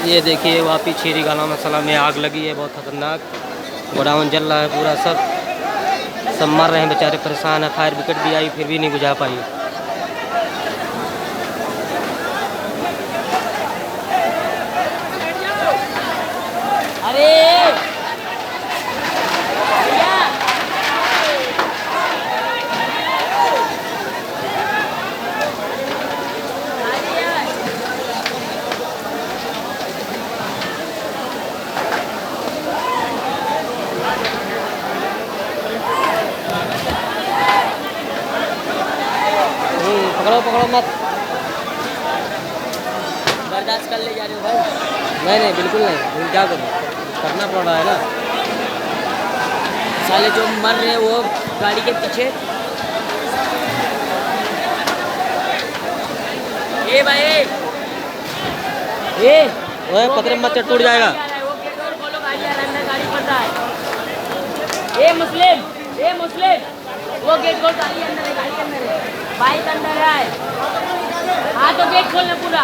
ये देखिए वापी छेरी गाला मसाला में आग लगी है, बहुत खतरनाक। गोडाउन जल रहा है पूरा, सब मर रहे हैं बेचारे, परेशान है। फायर ब्रिगेड भी आई फिर भी नहीं बुझा पाई। अरे पकड़ो पकड़ो मत, बर्दाश्त कर ले जा रहे हो भाई। नहीं नहीं बिल्कुल नहीं, क्या करूँ, करना पड़ रहा है ना। साले जो मर रहे हैं वो गाड़ी के पीछे। ए भाई ए ओए पकड़ मत, टूट जाएगा। वो गेट और खोलो, गाड़ी आ रहा है, गाड़ी फंसा है। ए मुस्लिम वो गेट खोल, गाड़ी अंदर है, गाड़ी अंदर है, बाइक अंदर है। हाँ तो गेट खोलना पूरा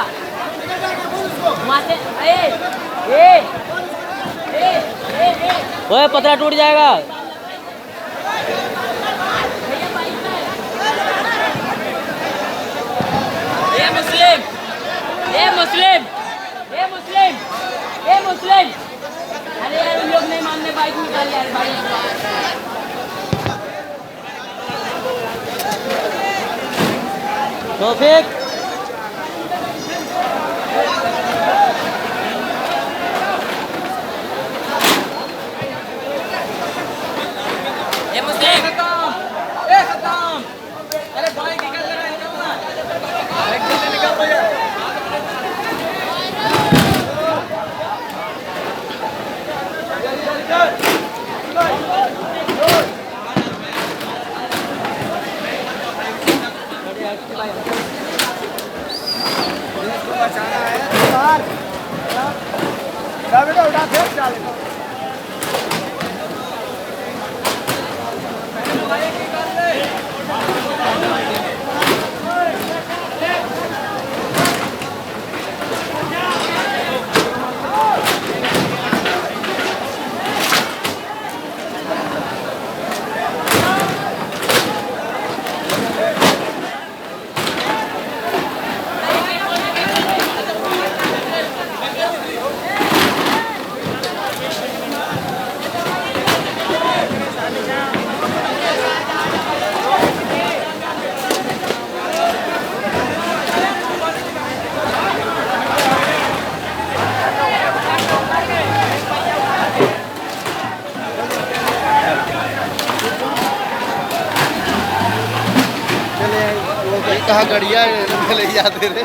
वहाँ से। ओए पतरा टूट जाएगा। मुस्लिम अरे यार उन लोग नहीं मानने, बाइक निकाल यार, तौफीक अरे बाइक निकल रहा है, निकल भैया। बचाना है बाहर, बेटा उठा फेंक डालेगा। कहाँ गड़िया ले जाते रहे।